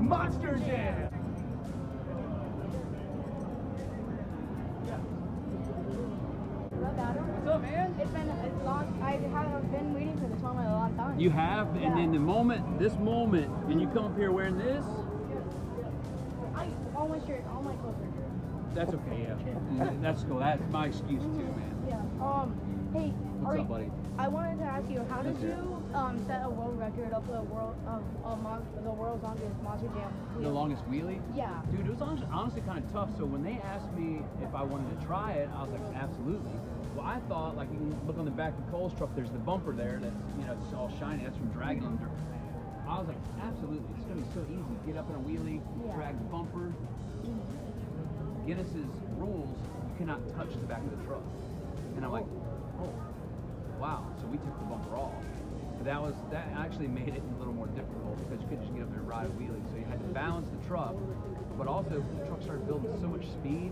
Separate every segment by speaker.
Speaker 1: Monster Jam. What's up, man?
Speaker 2: It's been a long. I've been waiting for this moment a long time.
Speaker 1: You have, and then this moment, and you come up here wearing this.
Speaker 2: All my shirts, all my clothes are here.
Speaker 1: That's okay, yeah. That's cool. That's my excuse too, man.
Speaker 2: Yeah. Hey.
Speaker 1: What's up, buddy?
Speaker 2: I wanted to ask you, how did you set a world record of the world's longest Monster Jam wheel?
Speaker 1: The longest wheelie?
Speaker 2: Yeah.
Speaker 1: Dude, it was honestly kind of tough. So when they asked me if I wanted to try it, I was like, absolutely. Well, I thought, like, you can look on the back of Cole's truck, there's the bumper there that's, it's all shiny. That's from dragging on dirt. I was like, absolutely. It's going to be so easy. Get up in a wheelie, drag the bumper. Guinness's rules, you cannot touch the back of the truck. And I'm like, oh, wow. So we took the bumper off. But that actually made it a little more difficult because you couldn't just get up there and ride a wheelie. So you had to balance the truck, but also the truck started building so much speed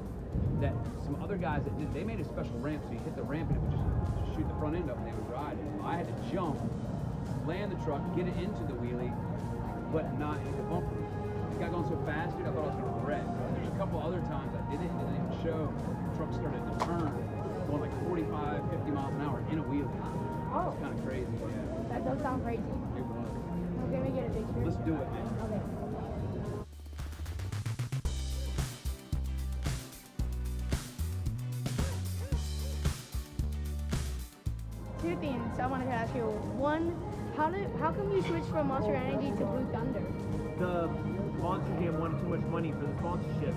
Speaker 1: that some other guys they made a special ramp, so you hit the ramp and it would just shoot the front end up and they would ride it. So I had to jump, land the truck, get it into the wheelie, but not hit the bumper. It got going so fast, dude, I thought I was going to wreck. There's a couple other times I did it and it didn't even show. The truck started to turn, going like 45, 50 miles an hour in a wheelie.
Speaker 2: Oh.
Speaker 1: It's kind of crazy, yeah.
Speaker 2: That does sound crazy.
Speaker 1: It was.
Speaker 2: Okay, we get a picture.
Speaker 1: Let's do it, man.
Speaker 2: Okay. Two things I wanted to ask you. One, how come you switched from Monster Energy to Blue Thunder?
Speaker 3: The Monster Jam wanted too much money for the sponsorship.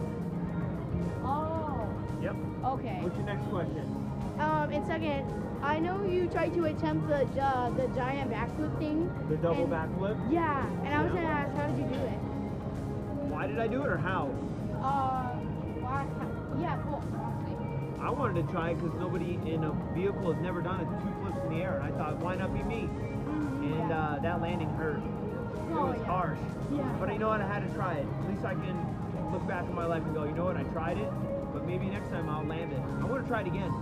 Speaker 2: Oh.
Speaker 3: Yep.
Speaker 2: Okay.
Speaker 3: What's your next question?
Speaker 2: And second, I know you tried to attempt the giant backflip thing.
Speaker 3: The double backflip?
Speaker 2: Yeah, and I was gonna ask, how did you do it?
Speaker 3: Why did I do it or how?
Speaker 2: Why? Yeah, cool. Honestly.
Speaker 3: I wanted to try it because nobody in a vehicle has never done it, 2 flips in the air, and I thought, why not be me? And that landing hurt. It was harsh.
Speaker 2: Yeah.
Speaker 3: But you know what? I had to try it. At least I can look back in my life and go, you know what? I tried it, but maybe next time I'll land it. I want to try it again.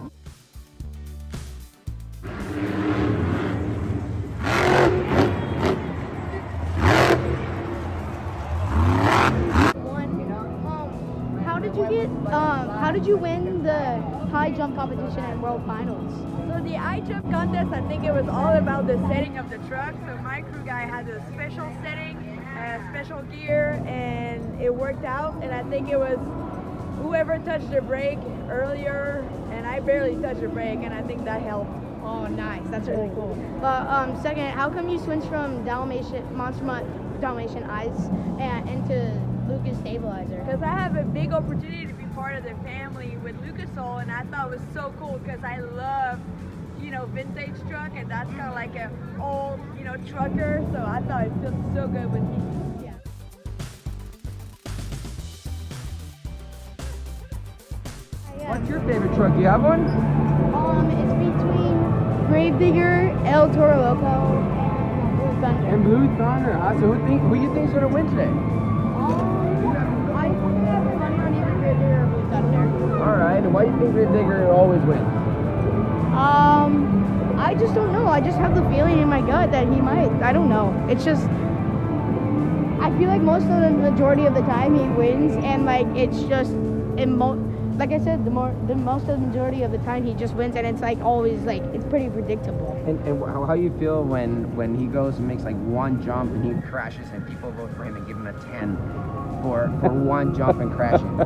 Speaker 2: How did you win the high jump competition at World Finals?
Speaker 4: So the high jump contest, I think it was all about the setting of the truck. So my crew guy had a special setting, special gear, and it worked out. And I think it was whoever touched the brake earlier, and I barely touched the brake, and I think that helped.
Speaker 2: Oh, nice. That's really cool. But second, how come you switched from Dalmatian Ice and into Lucas Stabilizer?
Speaker 4: Because I have a big opportunity to be part of the family with Lucas Oil, and I thought it was so cool because I love, vintage truck, and that's kind of like an old, trucker. So I thought it felt so good with me.
Speaker 2: Yeah.
Speaker 5: What's your favorite truck? Do you have one?
Speaker 2: It's between Gravedigger, El Toro Loco, and Blue Thunder.
Speaker 5: And Blue Thunder. So who you think's gonna win today?
Speaker 2: I think I have money on either Gravedigger or Blue Thunder.
Speaker 5: All right. And why do you think Gravedigger always wins?
Speaker 2: I just don't know. I just have the feeling in my gut that he might. I don't know. It's just, I feel like most of the majority of the time he wins, and like it's just, like I said, the most of the majority of the time he just wins, and it's like always like it's pretty predictable.
Speaker 5: And how you feel when he goes and makes like one jump and he crashes and people vote for him and give him a 10 for one jump and crashing?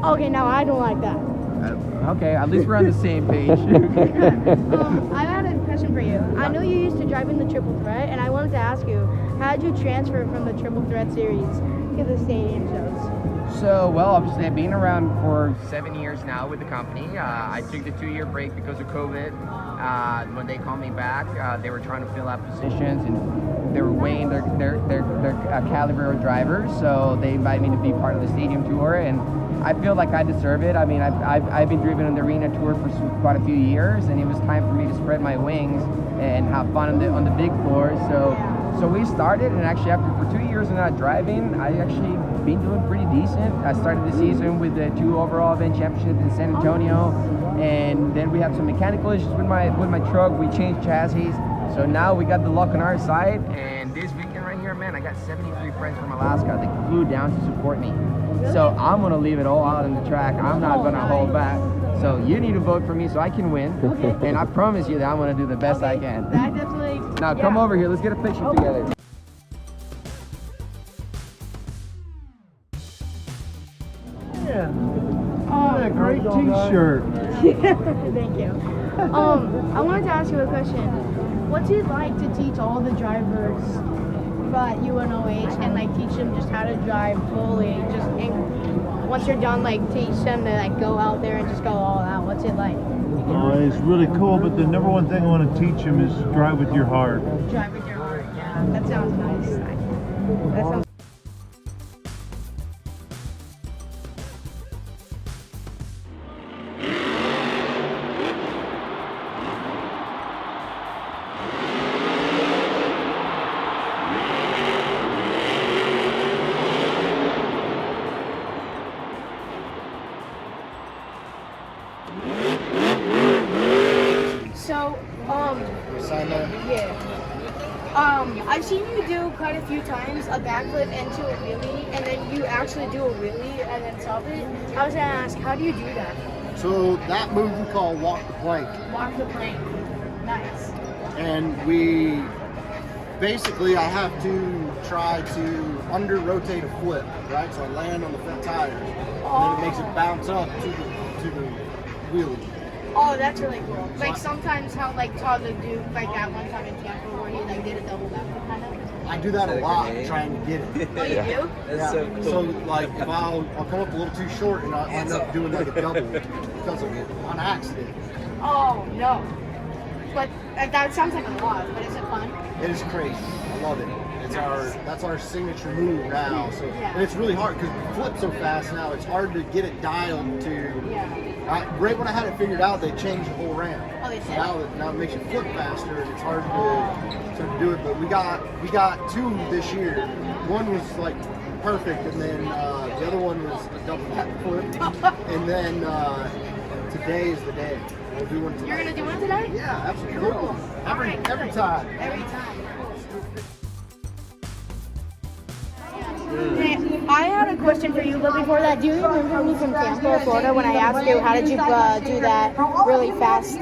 Speaker 2: Okay, now I don't like that.
Speaker 5: Okay, at least we're on the same page.
Speaker 2: I had a question for you. I know you used to drive in the Triple Threat, and I wanted to ask you, how did you transfer from the Triple Threat series to the stadium shows?
Speaker 5: So, well, obviously I've been around for 7 years now with the company. I took the 2-year break because of COVID. When they called me back, they were trying to fill out positions, and they were weighing their caliber of drivers. So they invited me to be part of the stadium tour, and I feel like I deserve it. I mean, I've been driven on the arena tour for quite a few years, and it was time for me to spread my wings and have fun on the big floor. So we started, and actually for 2 years of not driving, I actually been doing pretty decent. I started the season with the 2 overall event championships in San Antonio, and then we had some mechanical issues with my truck. We changed chassis, so now we got the luck on our side. And this weekend right here, man, man, I got 73 friends from Alaska that flew down to support me. So I'm gonna leave it all out on the track. I'm not gonna hold back. So you need to vote for me so I can win. And I promise you that I'm gonna do the best I can.
Speaker 2: That definitely.
Speaker 5: Now come over here, let's get a picture together.
Speaker 3: Yeah. What a great t-shirt.
Speaker 2: Thank you. I wanted to ask you a question. What's it like to teach all the drivers at UNOH and like teach them just how to drive fully? Once you're done, like teach them to like go out there and just go all out. What's it like?
Speaker 6: It's really cool, but the number one thing I want to teach them is drive with your heart.
Speaker 2: Drive with your heart. Yeah, that sounds nice. That sounds. So, yeah. I've seen you do quite a few times a backflip into a wheelie, and then you actually do a wheelie and then top it. I was gonna ask, how do you do that?
Speaker 7: So that move we call walk the plank.
Speaker 2: Walk the plank. Nice.
Speaker 7: And we basically, I have to try to under rotate a flip, right? So I land on the front tires, and then it makes it bounce up to the wheelie.
Speaker 2: Oh, that's really cool. Like sometimes how like Todd would do like that one time in Tampa where he like did a double backflip kind of.
Speaker 7: I do that a lot trying to get it.
Speaker 2: Oh, you do?
Speaker 7: Yeah. So like if I'll come up a little too short and I end up doing like a double because of it on accident.
Speaker 2: Oh no. But that sounds like a lot. But is it fun?
Speaker 7: It is crazy. I love it. That's our signature move now. So and it's really hard because we flip so fast now. It's hard to get it dialed to.
Speaker 2: Yeah.
Speaker 7: Right when I had it figured out, they changed the whole ramp.
Speaker 2: Oh, they
Speaker 7: So
Speaker 2: did?
Speaker 7: now it makes you flip faster, and it's hard to do it. But we got two this year. One was like perfect, and then the other one was a double backflip. And then today is the day. We'll do one today.
Speaker 2: You're gonna do one today?
Speaker 7: Yeah, absolutely.
Speaker 2: Cool.
Speaker 7: Every
Speaker 2: Alright,
Speaker 7: time.
Speaker 2: Every time. Hey, I had a question for you, but before that, do you remember me from Tampa, Florida, when I asked you how did you do that really fast,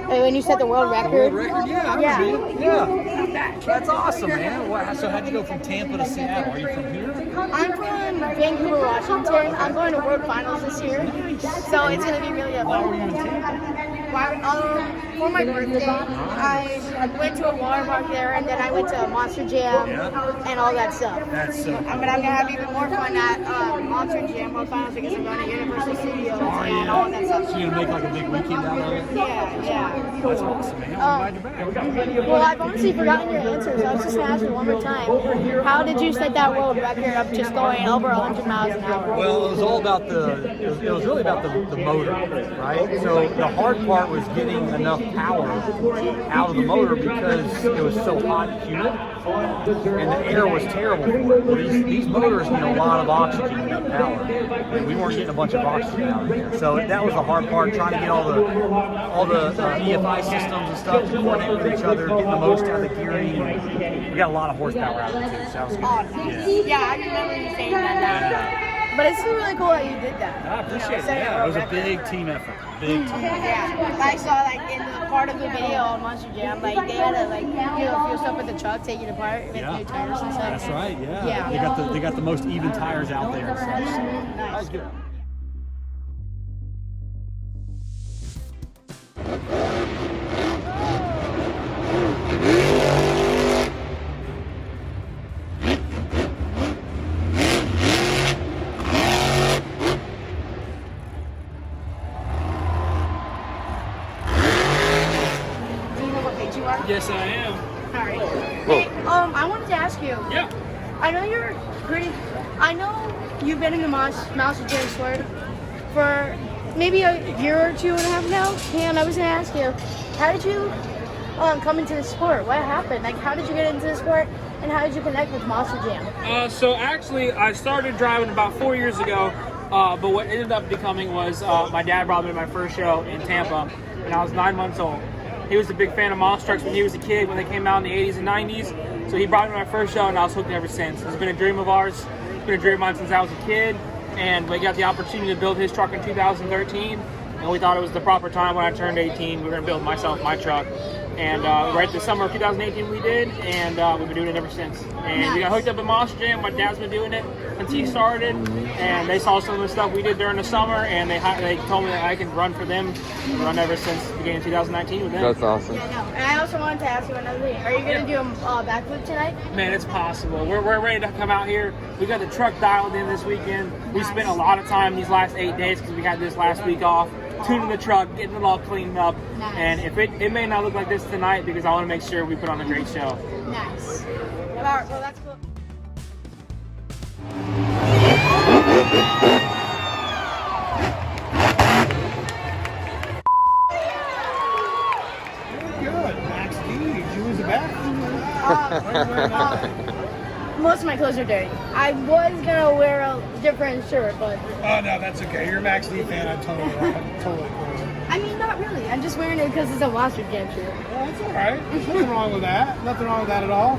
Speaker 2: when you set the world record?
Speaker 1: Yeah. That's awesome, man. Wow. So how'd you go from Tampa to Seattle? Are you from here?
Speaker 2: I'm from Vancouver, Washington. I'm going to World Finals this year, so it's going to be really fun.
Speaker 1: Why were you in Tampa?
Speaker 2: For my birthday, I went to a water park there, and then I went to Monster Jam and all that stuff.
Speaker 1: That's so cool.
Speaker 2: But I'm gonna have even more fun at Monster Jam World Finals because I'm going to Universal Studios and all that stuff.
Speaker 1: So you're gonna make like a big weekend out of it?
Speaker 2: Yeah.
Speaker 1: That's awesome, man. I'm glad you're back.
Speaker 2: Well, I've honestly forgotten your answer, so I was just gonna ask you one more time. How did you set that world record of just going over 100 miles an hour?
Speaker 1: Well, it was all about it was really about the motor, right? So the hard part was getting enough power out of the motor because it was so hot and humid, and the air was terrible for it. Well, these motors need a lot of oxygen to make power, and we weren't getting a bunch of oxygen out of here. So that was the hard part, trying to get all the EFI systems and stuff to coordinate with each other, getting the most out of the gearing. We got a lot of horsepower out of it too, so that was good.
Speaker 2: Yeah, I remember you saying that. But it's still really cool that you did that.
Speaker 1: I appreciate it. Yeah, it was a big team effort. Big team.
Speaker 2: Yeah, I saw like in the part of the video on Monster Jam, like they had to like fuel stuff with the truck, take it apart, make new tires and stuff.
Speaker 1: That's right. Yeah. They got the most even tires out there and stuff. So that was good. Yes, I am.
Speaker 2: All right. Hey, I wanted to ask you.
Speaker 1: Yeah.
Speaker 2: I know you've been in the Monster Jam sport for maybe a year or 2.5 now, and I was gonna ask you, how did you come into the sport? What happened? Like, how did you get into the sport, and how did you connect with Monster Jam?
Speaker 8: So actually, I started driving about 4 years ago, but what ended up becoming was my dad brought me to my first show in Tampa, and I was 9 months old. He was a big fan of monster trucks when he was a kid, when they came out in the 80s and 90s. So he brought me to my first show, and I was hooked ever since. It's been a dream of ours. It's been a dream of mine since I was a kid, and we got the opportunity to build his truck in 2013, and we thought it was the proper time when I turned 18. We were going to build my truck. And right this summer of 2018 we did, and we've been doing it ever since. And we got hooked up at Monster Jam. My dad's been doing it since he started, and they saw some of the stuff we did during the summer, and they told me that I can run for them. I've run ever since the beginning of 2019 with them.
Speaker 9: That's awesome.
Speaker 2: Yeah, no. And I also wanted to ask you another thing. Are you going to do a backflip tonight?
Speaker 8: Man, it's possible. We're ready to come out here. We got the truck dialed in this weekend. We spent a lot of time these last 8 days because we had this last week off, tuning the truck, getting it all cleaned up.
Speaker 2: Nice.
Speaker 8: And if it may not look like this tonight because I want to make sure we put on a great show.
Speaker 2: Nice. All right, well, that's cool.
Speaker 3: Good. Max D, you was the best.
Speaker 2: Most of my clothes are dirty. I was gonna wear a different shirt, but
Speaker 10: Oh no, that's okay. You're a Max D fan. I'm totally cool.
Speaker 2: I mean, not really. I'm just wearing it because it's a Monster Jam shirt.
Speaker 10: Well, that's all right. There's nothing wrong with that. Nothing wrong with that at all.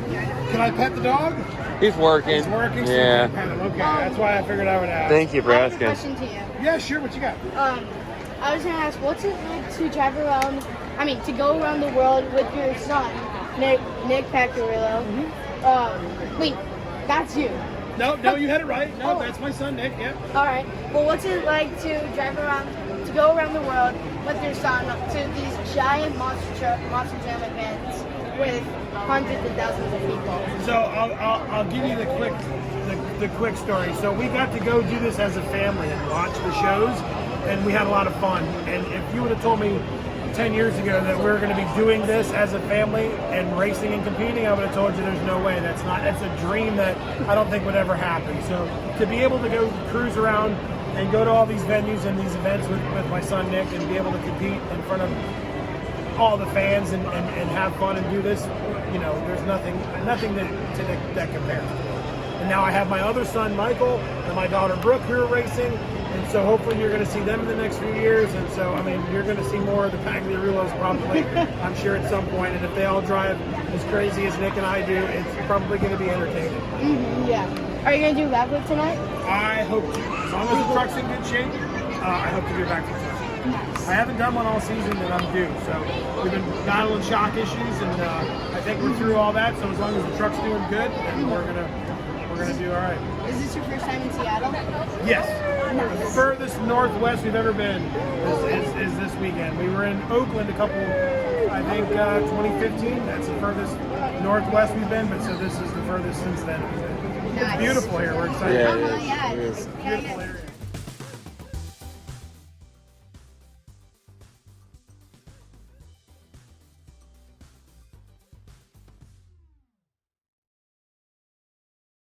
Speaker 10: Can I pet the dog?
Speaker 9: He's working.
Speaker 10: He's working. So
Speaker 9: Yeah.
Speaker 10: I can pet him. Okay, that's why I figured I would ask.
Speaker 9: Thank you for
Speaker 2: I have a
Speaker 9: asking.
Speaker 2: question to you.
Speaker 10: Yeah, sure. What you got?
Speaker 2: I was gonna ask, what's it like to drive around? I mean, to go around the world with your son, Nick Pacquiao. Wait, that's you.
Speaker 10: No, you had it right. No,
Speaker 2: Oh.
Speaker 10: that's my son, Nick. Yep.
Speaker 2: All right. Well, what's it like to drive around, to go around the world with your son to these giant Monster Jam events with hundreds of thousands of people?
Speaker 10: So I'll give you the quick story. So we got to go do this as a family and watch the shows, and we had a lot of fun. And if you would have told me 10 years ago that we were going to be doing this as a family and racing and competing, I would have told you there's no way. That's a dream that I don't think would ever happen. So to be able to go cruise around and go to all these venues and these events with my son Nick and be able to compete in front of all the fans and have fun and do this, you know, there's nothing that compares to it. And now I have my other son Michael and my daughter Brooke who are racing, and so hopefully you're going to see them in the next few years. And so I mean, you're going to see more of the Pagliarulos probably, I'm sure at some point. And if they all drive as crazy as Nick and I do, it's probably going to be entertaining.
Speaker 2: Yeah. Are you gonna do backflip tonight?
Speaker 10: I hope to. As long as the truck's in good shape, I hope to do back to tonight.
Speaker 2: Nice.
Speaker 10: I haven't done one all season that I'm due, so we've been battling shock issues, and I think we're through all that. So as long as the truck's doing good, then we're gonna do all right.
Speaker 2: Is this your first time in Seattle?
Speaker 10: Yes. The furthest northwest we've ever been is this weekend. We were in Oakland I think 2015. That's the furthest northwest we've been, but so this is the furthest since then. It's
Speaker 2: Nice.
Speaker 10: beautiful here. We're excited.
Speaker 9: Yeah,
Speaker 2: Yeah,
Speaker 9: it is.
Speaker 2: yeah.
Speaker 10: Beautiful area.